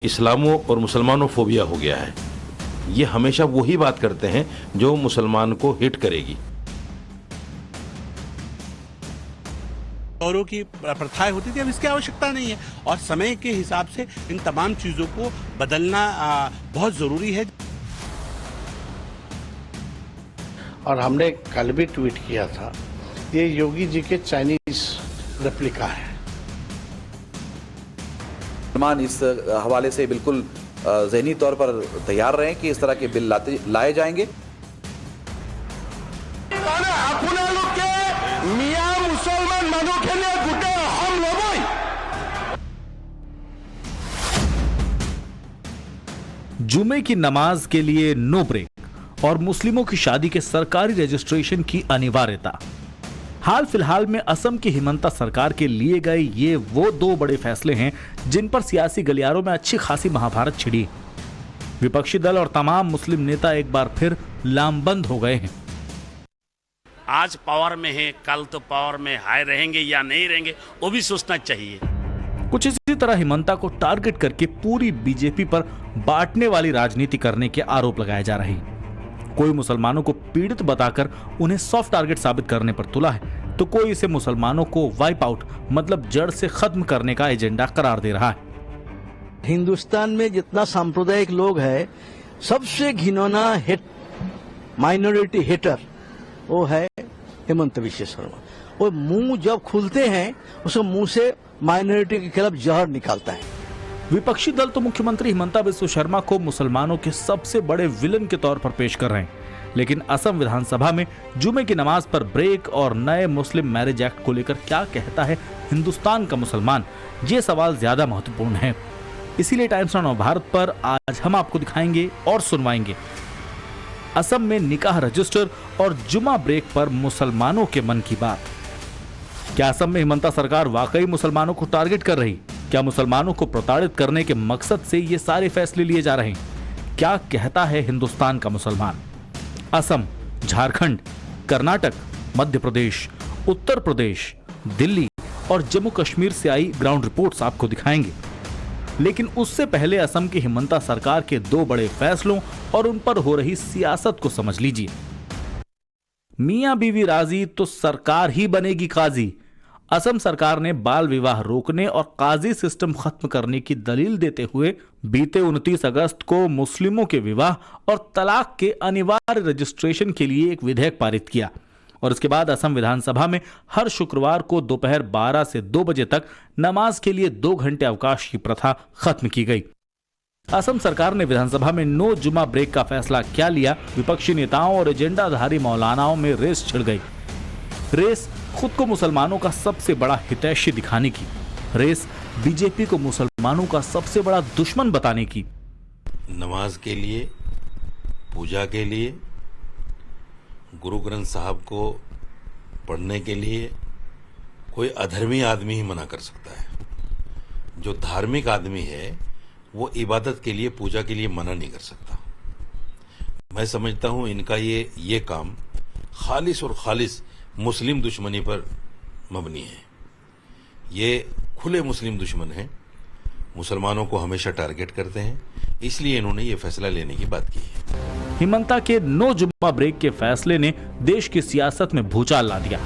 इस्लामो और मुसलमानों फोबिया हो गया है। ये हमेशा वही बात करते हैं जो मुसलमान को हिट करेगी। औरों की प्रथाएं होती थी, अब इसकी आवश्यकता नहीं है और समय के हिसाब से इन तमाम चीजों को बदलना बहुत जरूरी है। और हमने कल भी ट्वीट किया था, ये योगी जी के चाइनीज रेप्लिका है। इस हवाले से बिल्कुल ज़हनी तौर पर तैयार रहें कि इस तरह के बिल लाए जाएंगे। जुमे की नमाज के लिए नो ब्रेक और मुस्लिमों की शादी के सरकारी रजिस्ट्रेशन की अनिवार्यता। हाल फिलहाल में असम की हिमंता सरकार के लिए गए ये वो दो बड़े फैसले हैं जिन पर सियासी गलियारों में अच्छी खासी महाभारत छिड़ी। विपक्षी दल और तमाम मुस्लिम नेता एक बार फिर लामबंद हो गए हैं। आज पावर में है, कल तो पावर में हाई रहेंगे या नहीं रहेंगे, वो भी सोचना चाहिए। कुछ इसी तरह हिमंता को टारगेट करके पूरी बीजेपी पर बांटने वाली राजनीति करने के आरोप लगाए जा रहे हैं। कोई मुसलमानों को पीड़ित बताकर उन्हें सॉफ्ट टारगेट साबित करने पर तुला है, तो कोई इसे मुसलमानों को वाइप आउट मतलब जड़ से खत्म करने का एजेंडा करार दे रहा है। हिंदुस्तान में जितना सांप्रदायिक लोग है, सबसे घिनौना माइनॉरिटी हेटर वो है हेमंत विश्व शर्मा। वो मुंह जब खुलते हैं उसके मुंह से माइनॉरिटी के खिलाफ जहर निकालता है। विपक्षी दल तो मुख्यमंत्री हिमंता बिस्वा शर्मा को मुसलमानों के सबसे बड़े विलन के तौर पर पेश कर रहे हैं, लेकिन असम विधानसभा में जुमे की नमाज पर ब्रेक और नए मुस्लिम मैरिज एक्ट को लेकर क्या कहता है हिंदुस्तान का मुसलमान, ये सवाल ज्यादा महत्वपूर्ण है। इसीलिए टाइम्स नाउ भारत पर आज हम आपको दिखाएंगे और सुनवाएंगे असम में निकाह रजिस्टर और जुमा ब्रेक पर मुसलमानों के मन की बात। क्या असम में हिमंता सरकार वाकई मुसलमानों को टारगेट कर रही? क्या मुसलमानों को प्रताड़ित करने के मकसद से ये सारे फैसले लिए जा रहे हैं? क्या कहता है हिंदुस्तान का मुसलमान? असम, झारखंड, कर्नाटक, मध्य प्रदेश, उत्तर प्रदेश, दिल्ली और जम्मू कश्मीर से आई ग्राउंड रिपोर्ट्स आपको दिखाएंगे। लेकिन उससे पहले असम की हिमंता सरकार के दो बड़े फैसलों और उन पर हो रही सियासत को समझ लीजिए। मियां बीवी राजी तो सरकार ही बनेगी काजी। असम सरकार ने बाल विवाह रोकने और काजी सिस्टम खत्म करने की दलील देते हुए बीते 29 अगस्त को मुस्लिमों के विवाह और तलाक के अनिवार्य रजिस्ट्रेशन के लिए एक विधेयक पारित किया और इसके बाद असम विधानसभा में हर शुक्रवार को दोपहर 12 से 2 बजे तक नमाज के लिए 2 घंटे अवकाश की प्रथा खत्म की गई। असम सरकार ने विधानसभा में नो जुमा ब्रेक का फैसला क्या लिया? विपक्षी नेताओं और एजेंडाधारी मौलानाओं में रेस छिड़ गई। रेस खुद को मुसलमानों का सबसे बड़ा हितैषी दिखाने की, रेस बीजेपी को मुसलमानों का सबसे बड़ा दुश्मन बताने की। नमाज के लिए, पूजा के लिए, गुरु ग्रंथ साहब को पढ़ने के लिए कोई अधर्मी आदमी ही मना कर सकता है। जो धार्मिक आदमी है वो इबादत के लिए, पूजा के लिए मना नहीं कर सकता। मैं समझता हूं इनका ये काम खालिस और खालिस मुस्लिम दुश्मनी पर मबनी है। ये खुले मुस्लिम दुश्मन हैं, मुसलमानों को हमेशा टारगेट करते हैं, इसलिए इन्होंने ये फैसला लेने की बात की है। हिमंता के नो जुम्मा ब्रेक के फैसले ने देश की सियासत में भूचाल ला दिया।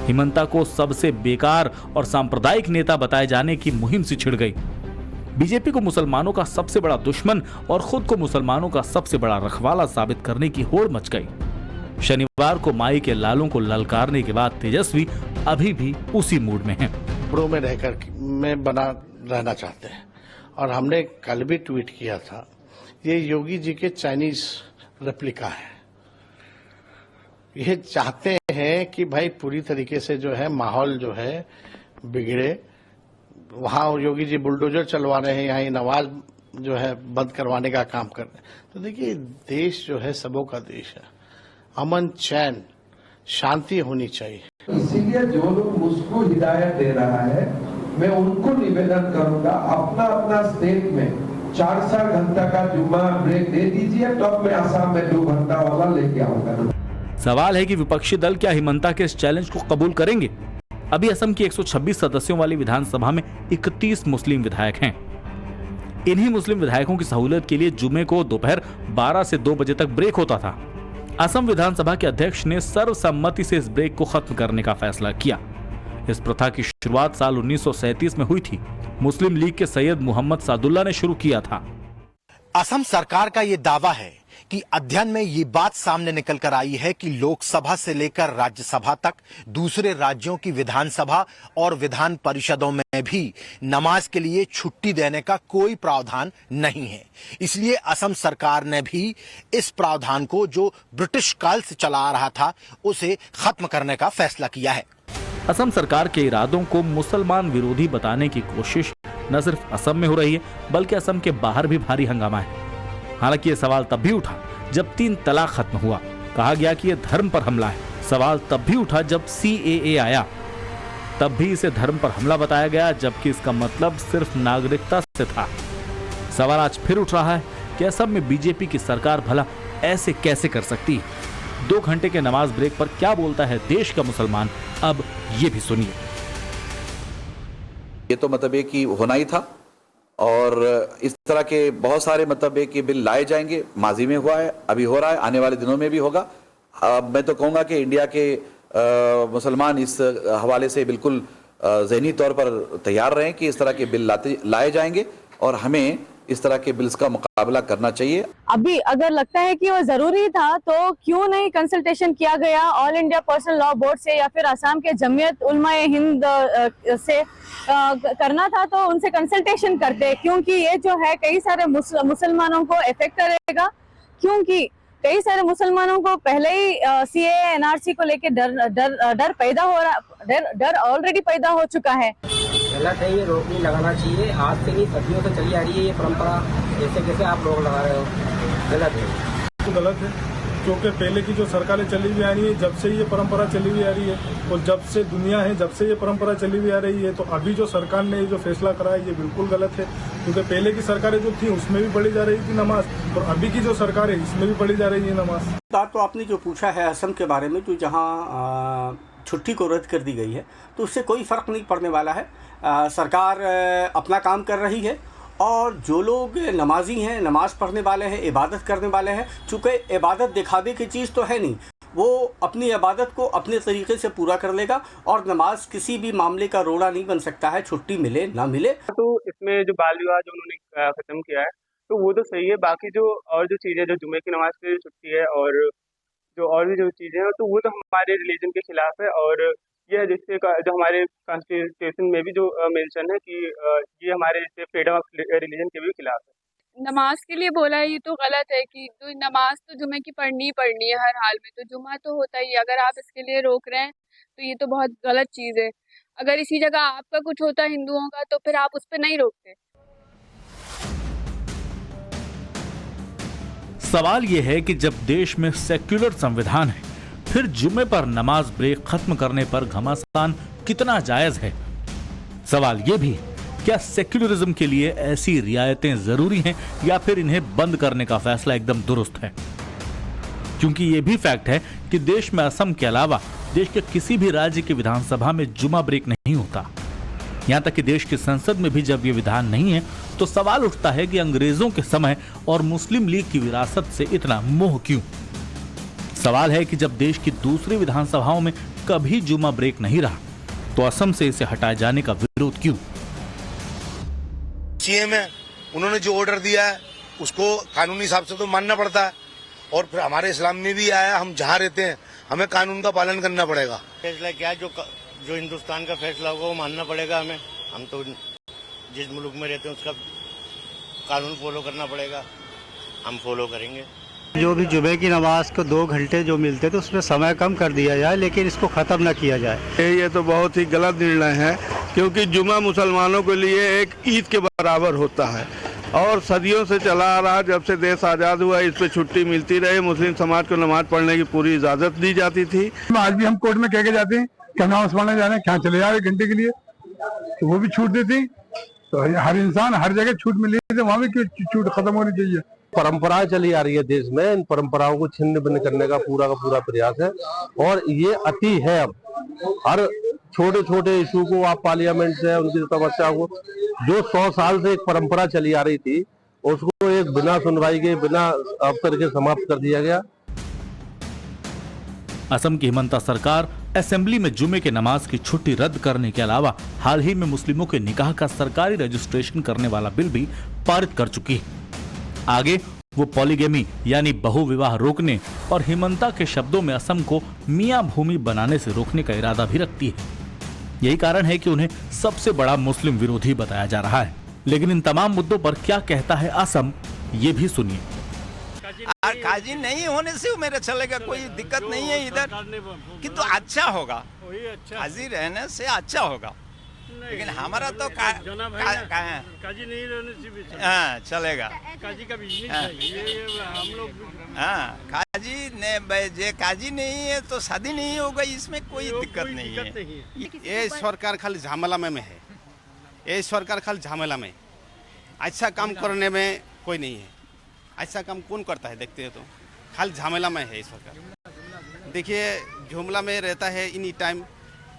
हिमंता को सबसे बेकार और सांप्रदायिक नेता बताए जाने की मुहिम सी छिड़ गई। बीजेपी को मुसलमानों का सबसे बड़ा दुश्मन और खुद को मुसलमानों का सबसे बड़ा रखवाला साबित करने की होड़ मच गई। शनिवार को माई के लालों को ललकारने के बाद तेजस्वी अभी भी उसी मूड में हैं। प्रो में रहकर में बना रहना चाहते हैं और हमने कल भी ट्वीट किया था, ये योगी जी के चाइनीज रेप्लिका है। ये चाहते हैं कि भाई पूरी तरीके से जो है माहौल जो है बिगड़े। वहां योगी जी बुलडोजर चलवा रहे हैं, यहाँ नमाज जो है बंद करवाने का काम कर रहे हैं। तो देखिए, देश जो है सबों का देश है, अमन चैन शांति होनी चाहिए। इसीलिए जो लोग मुझको हिदायत दे रहा है, मैं उनको निवेदन करूंगा, अपना अपना स्टेट में 4-4 घंटा का जुम्मा ब्रेक दे दीजिए, तब मैं आसाम में 2 घंटा वाला लेके आऊंगा। सवाल है कि विपक्षी दल क्या हिमंता के इस चैलेंज को कबूल करेंगे? अभी असम की 126 सदस्यों वाली विधानसभा में 31 मुस्लिम विधायक हैं। इन्हीं मुस्लिम विधायकों की सहूलियत के लिए जुमे को दोपहर 12 से 2 बजे तक ब्रेक होता था। असम विधानसभा के अध्यक्ष ने सर्वसम्मति से इस ब्रेक को खत्म करने का फैसला किया। इस प्रथा की शुरुआत साल 1937 में हुई थी। मुस्लिम लीग के सैयद मोहम्मद सादुल्ला ने शुरू किया था। असम सरकार का ये दावा है कि अध्ययन में ये बात सामने निकल कर आई है कि लोकसभा से लेकर राज्यसभा तक दूसरे राज्यों की विधानसभा और विधान परिषदों में भी नमाज के लिए छुट्टी देने का कोई प्रावधान नहीं है। इसलिए असम सरकार ने भी इस प्रावधान को, जो ब्रिटिश काल से चला आ रहा था, उसे खत्म करने का फैसला किया है। असम सरकार के इरादों को मुसलमान विरोधी बताने की कोशिश न सिर्फ असम में हो रही है, बल्कि असम के बाहर भी भारी हंगामा है। हालांकि ये सवाल तब भी उठा जब 3 तलाक खत्म हुआ। कहा गया कि यह धर्म पर हमला है। सवाल तब भी उठा जब CAA आया, तब भी इसे धर्म पर हमला बताया गया, जबकि इसका मतलब सिर्फ नागरिकता से था। सवाल आज फिर उठ रहा है कि असम में बीजेपी की सरकार भला ऐसे कैसे कर सकती है। 2 घंटे के नमाज ब्रेक पर क्या बोलता है देश का मुसलमान, अब ये भी सुनिए। ये तो मतलब है कि होना ही था, और इस तरह के बहुत सारे मतलब है कि बिल लाए जाएंगे। माजी में हुआ है, अभी हो रहा है, आने वाले दिनों में भी होगा। मैं तो कहूँगा कि इंडिया के मुसलमान इस हवाले से बिल्कुल ज़हनी तौर पर तैयार रहें कि इस तरह के बिल लाए जाएंगे और हमें इस तरह के बिल्स का मुकाबला करना चाहिए। अभी अगर लगता है कि वो जरूरी था तो क्यों नहीं कंसल्टेशन किया गया all India personal law board से या फिर असम के जमीयत उलमाए हिंद से करना था तो उनसे कंसल्टेशन करते, क्योंकि ये जो है कई सारे मुसलमानों को इफेक्ट करेगा। क्योंकि कई सारे मुसलमानों को पहले ही CAA NRC को लेके डर पैदा हो रहा, डर ऑलरेडी पैदा हो चुका है। गलत है, ये रोक नहीं लगाना चाहिए। आज से नहीं, सदियों से चली आ रही है ये परंपरा। जैसे कैसे आप रोक लगा रहे हो, गलत है। तो गलत है, क्योंकि पहले की जो सरकारें चली हुई आ रही है, जब से ये परंपरा चली हुई आ रही है, और जब से दुनिया है, जब से ये परंपरा चली हुई आ रही है, तो अभी जो सरकार ने जो फैसला करा है ये बिल्कुल गलत है। क्योंकि पहले की सरकारें जो थी उसमें भी पढ़ी जा रही थी नमाज, और अभी की जो सरकार है इसमें भी पढ़ी जा रही है नमाज। बात तो आपने जो पूछा है असम के बारे में, जो जहाँ छुट्टी को रद्द कर दी गई है, तो उससे कोई फ़र्क नहीं पड़ने वाला है। सरकार अपना काम कर रही है, और जो लोग नमाजी हैं, नमाज पढ़ने वाले हैं, इबादत करने वाले हैं, चूँकि इबादत दिखावे की चीज़ तो है नहीं, वो अपनी इबादत को अपने तरीके से पूरा कर लेगा, और नमाज किसी भी मामले का रोड़ा नहीं बन सकता है, छुट्टी मिले ना मिले। तो इसमें जो बाल विवाह जो उन्होंने ख़त्म किया है तो वो तो सही है। बाकी जो और जो चीज़ें, जो जुमे की नमाज की जो छुट्टी है और जो और भी जो चीज़ें हैं, तो वो तो हमारे रिलीजन के खिलाफ है, और ये जिससे जो हमारे कॉन्स्टिट्यूशन में भी जो मेंशन है कि ये हमारे जैसे फ्रीडम ऑफ रिलीजन के भी खिलाफ है। नमाज के लिए बोला है, ये तो गलत है कि तो नमाज तो जुमे की पढ़नी ही पढ़नी है हर हाल में, तो जुमा तो होता ही है। अगर आप इसके लिए रोक रहे हैं तो ये तो बहुत गलत चीज़ है। अगर इसी जगह आपका कुछ होता हिंदुओं का तो फिर आप उस पर नहीं रोकते। सवाल यह है कि जब देश में सेक्युलर संविधान है, फिर जुमे पर नमाज ब्रेक खत्म करने पर घमासान कितना जायज है। सवाल यह भी है, क्या सेक्युलरिज्म के लिए ऐसी रियायतें जरूरी हैं या फिर इन्हें बंद करने का फैसला एकदम दुरुस्त है। क्योंकि यह भी फैक्ट है कि देश में असम के अलावा देश के किसी भी राज्य की विधानसभा में जुमा ब्रेक नहीं होता। यहाँ तक कि देश की संसद में भी जब ये विधान नहीं है तो सवाल उठता है कि अंग्रेजों के समय और मुस्लिम लीग की विरासत से इतना मोह क्यों। सवाल है कि जब देश की दूसरी विधानसभाओं में कभी जुमा ब्रेक नहीं रहा तो असम से इसे हटाए जाने का विरोध क्यों। सीएम है, उन्होंने जो ऑर्डर दिया है उसको कानूनी हिसाब से तो मानना पड़ता है, और फिर हमारे इस्लाम में भी आया, हम जहाँ रहते हैं हमें कानून का पालन करना पड़ेगा। फैसला क्या, जो हिंदुस्तान का फैसला होगा वो मानना पड़ेगा हमें। हम तो जिस मुल्क में रहते हैं उसका कानून फॉलो करना पड़ेगा, हम फॉलो करेंगे। जो भी जुमे की नमाज को 2 घंटे जो मिलते तो उसमें समय कम कर दिया जाए, लेकिन इसको ख़त्म न किया जाए। ये तो बहुत ही गलत निर्णय है, क्योंकि जुमा मुसलमानों के लिए एक ईद के बराबर होता है और सदियों से चला आ रहा। जब से देश आज़ाद हुआ इस पे छुट्टी मिलती रही, मुस्लिम समाज को नमाज पढ़ने की पूरी इजाज़त दी जाती थी। आज भी हम कोर्ट में कह के जाते हैं कि नमाज पढ़ने जाना, क्या चले जाए 1 घंटे के लिए, तो वो भी छूट देती। तो हर इंसान हर जगह छूट मिली, वहाँ भी क्यों छूट खत्म होनी चाहिए। परंपराएं चली आ रही है देश में, इन परंपराओं को छिन्न भिन्न करने का पूरा प्रयास है और ये अति है। अब हर छोटे छोटे इशू को आप पार्लियामेंट से उनकी समस्याओं को, जो 100 साल से एक परंपरा चली आ रही थी, उसको एक बिना सुनवाई के, बिना अवसर के समाप्त कर दिया गया। असम की हिमंता सरकार असेंबली में जुमे के नमाज की छुट्टी रद्द करने के अलावा हाल ही में मुस्लिमों के निकाह का सरकारी रजिस्ट्रेशन करने वाला बिल भी पारित कर चुकी है। आगे वो पॉलीगेमी यानी बहुविवाह रोकने और हिमंता के शब्दों में असम को मियां भूमि बनाने से रोकने का इरादा भी रखती है। यही कारण है कि उन्हें सबसे बड़ा मुस्लिम विरोधी बताया जा रहा है। लेकिन इन तमाम मुद्दों पर क्या कहता है असम, ये भी सुनिए। काजी नहीं होने से मेरा चलेगा, कोई दिक्कत नहीं है इधर, किंतु अच्छा होगा, काजी रहने से अच्छा होगा। लेकिन हमारा तो काजी नहीं रहने से भी चलेगा, काजी का बिजनेस है ये हम लोग। काजी नहीं है तो शादी नहीं होगा, इसमें कोई दिक्कत नहीं है। ये सरकार खाली झमेला में है, ये सरकार खाली झमेला में, अच्छा काम करने में कोई नहीं है। ऐसा काम कौन करता है देखते हैं तो, खाली झमेला में है सरकार। देखिए झुमला में रहता है एनी टाइम,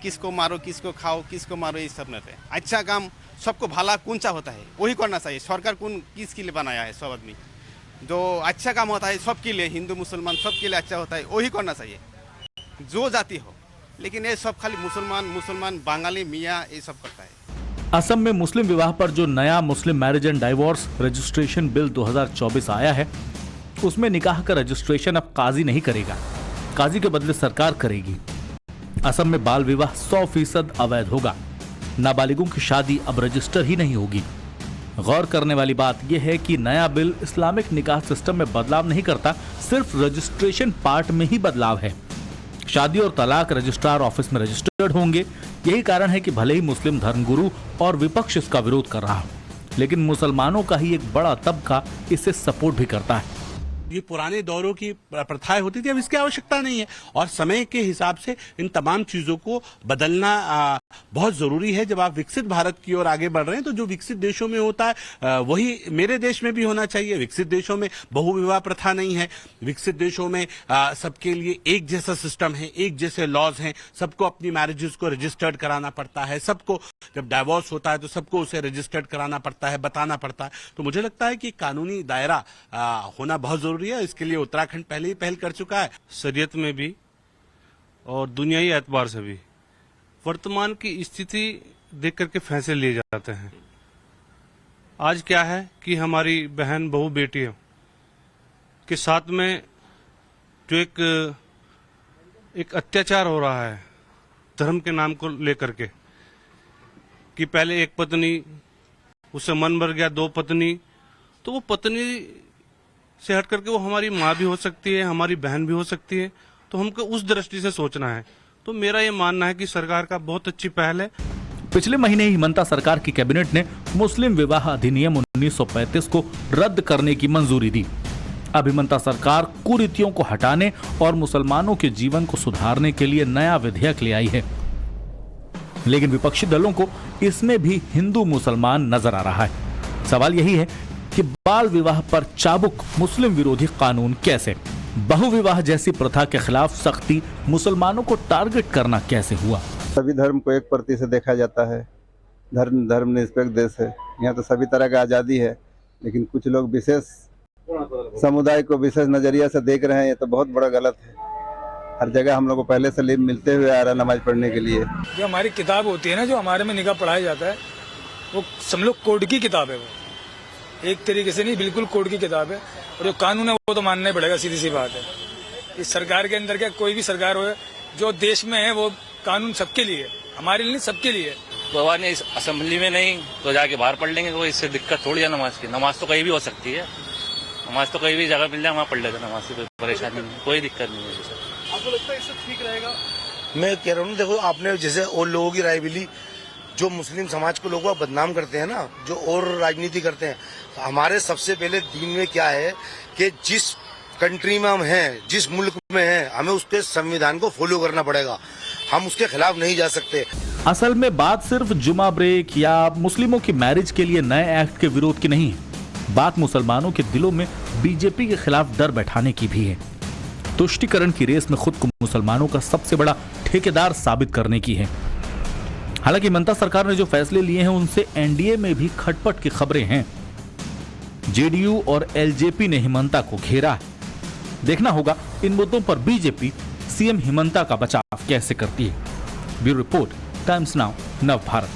किसको मारो, किसको खाओ, किसको मारो, ये सब रहते हैं। अच्छा काम सबको भला कौन सा होता है वही करना चाहिए। सरकार कौन किसके लिए बनाया है? सब आदमी जो अच्छा काम होता है सबके लिए, हिंदू मुसलमान सबके लिए अच्छा होता है, वही करना चाहिए जो जाति हो। लेकिन ये सब खाली मुसलमान बंगाली मियाँ ये सब करता है। असम में मुस्लिम विवाह पर जो नया मुस्लिम marriage and divorce registration bill 2024 आया है, उसमें निकाह का रजिस्ट्रेशन अब काजी नहीं करेगा, काजी के बदले सरकार करेगी। असम में बाल विवाह 100% अवैध होगा, नाबालिगों की शादी अब रजिस्टर ही नहीं होगी। गौर करने वाली बात यह है कि नया बिल इस्लामिक निकाह सिस्टम में बदलाव नहीं करता, सिर्फ रजिस्ट्रेशन पार्ट में ही बदलाव है। शादी और तलाक रजिस्ट्रार ऑफिस में रजिस्टर्ड होंगे। यही कारण है कि भले ही मुस्लिम धर्मगुरु और विपक्ष इसका विरोध कर रहा हो, लेकिन मुसलमानों का ही एक बड़ा तबका इसे सपोर्ट भी करता है। ये पुराने दौरों की प्रथाएं होती थी, अब इसकी आवश्यकता नहीं है और समय के हिसाब से इन तमाम चीजों को बदलना बहुत जरूरी है। जब आप विकसित भारत की ओर आगे बढ़ रहे हैं तो जो विकसित देशों में होता है वही मेरे देश में भी होना चाहिए। विकसित देशों में बहुविवाह प्रथा नहीं है, विकसित देशों में सबके लिए एक जैसा सिस्टम है, एक जैसे लॉज हैं, सबको अपनी मैरिजेस को रजिस्टर्ड कराना पड़ता है, सबको जब डाइवोर्स होता है तो सबको उसे रजिस्टर्ड कराना पड़ता है, बताना पड़ता है। तो मुझे लगता है कि कानूनी दायरा होना बहुत जरूरी है। इसके लिए उत्तराखंड पहले ही पहल कर चुका है। शरीयत में भी और दुनियाई एतबार से भी वर्तमान की स्थिति देख करके फैसले लिए जाते हैं। आज क्या है कि हमारी बहन बहू बेटियों के साथ में जो एक अत्याचार हो रहा है धर्म के नाम को लेकर के, कि पहले एक पत्नी, उससे मन भर गया 2 पत्नी, तो वो पत्नी से हट करके वो हमारी माँ भी हो सकती है, हमारी बहन भी हो सकती है। तो हमको उस दृष्टि से सोचना है। तो मेरा ये मानना है कि सरकार का बहुत अच्छी पहल है। पिछले महीने ही हिमंता सरकार की कैबिनेट ने मुस्लिम विवाह अधिनियम 1935 को रद्द करने की मंजूरी दी। अब हिमंता सरकार कुरीतियों को हटाने और मुसलमानों के जीवन को सुधारने के लिए नया विधेयक ले आई है। लेकिन विपक्षी दलों को इसमें भी हिंदू मुसलमान नजर आ रहा है। सवाल यही है कि बाल विवाह पर चाबुक मुस्लिम विरोधी कानून कैसे, बहुविवाह जैसी प्रथा के खिलाफ सख्ती मुसलमानों को टारगेट करना कैसे हुआ? सभी धर्म को एक प्रति से देखा जाता है। धर्म निरपेक्ष देश है, यहाँ तो सभी तरह का आज़ादी है, लेकिन कुछ लोग विशेष समुदाय को विशेष नजरिया से देख रहे हैं। ये तो बहुत बड़ा गलत है। हर जगह हम लोग को पहले से मिलते हुए आ रहा नमाज पढ़ने के लिए। जो हमारी किताब होती है ना, जो हमारे में निकाह पढ़ाया जाता है, वो सब लोग कोड की किताब है। वो एक तरीके से नहीं, बिल्कुल कोड की किताब है। और जो कानून है वो तो मानना ही पड़ेगा, सीधी सी बात है। इस सरकार के अंदर क्या कोई भी सरकार हो, जो देश में है वो कानून सबके लिए, हमारे लिए नहीं, सबके लिए। भगवान ने इस असेंबली में नहीं तो जाके बाहर पढ़ लेंगे, कोई इससे दिक्कत थोड़ी है नमाज की। नमाज तो कहीं भी हो सकती है, नमाज तो कहीं भी जगह मिल जाए वहाँ पढ़ लेगा नमाज की, कोई परेशानी नहीं, कोई दिक्कत नहीं है। आपको लगता है इससे ठीक रहेगा? मैं कह रहा हूँ, देखो आपने जैसे और लोगों की राय भी ली, जो मुस्लिम समाज को लोग बदनाम करते हैं ना, जो और राजनीति करते हैं, तो हमारे सबसे पहले दीन में क्या है कि जिस कंट्री में हम हैं, जिस मुल्क में हैं, हमें उसके संविधान को फॉलो करना पड़ेगा। हम उसके खिलाफ नहीं जा सकते। असल में बात सिर्फ जुमा ब्रेक या मुस्लिमों की मैरिज के लिए नए एक्ट के विरोध की नहीं है। बात मुसलमानों के दिलों में बीजेपी के खिलाफ डर बैठाने की भी है। तुष्टीकरण की रेस में खुद को मुसलमानों का सबसे बड़ा ठेकेदार साबित करने की है। हालांकि ममता सरकार ने जो फैसले लिए हैं उनसे एनडीए में भी खटपट की खबरें हैं। जेडीयू और एलजेपी ने हिमंता को घेरा है। देखना होगा इन मुद्दों पर बीजेपी सीएम हिमंता का बचाव कैसे करती है। ब्यूरो रिपोर्ट, टाइम्स नाउ, नव भारत।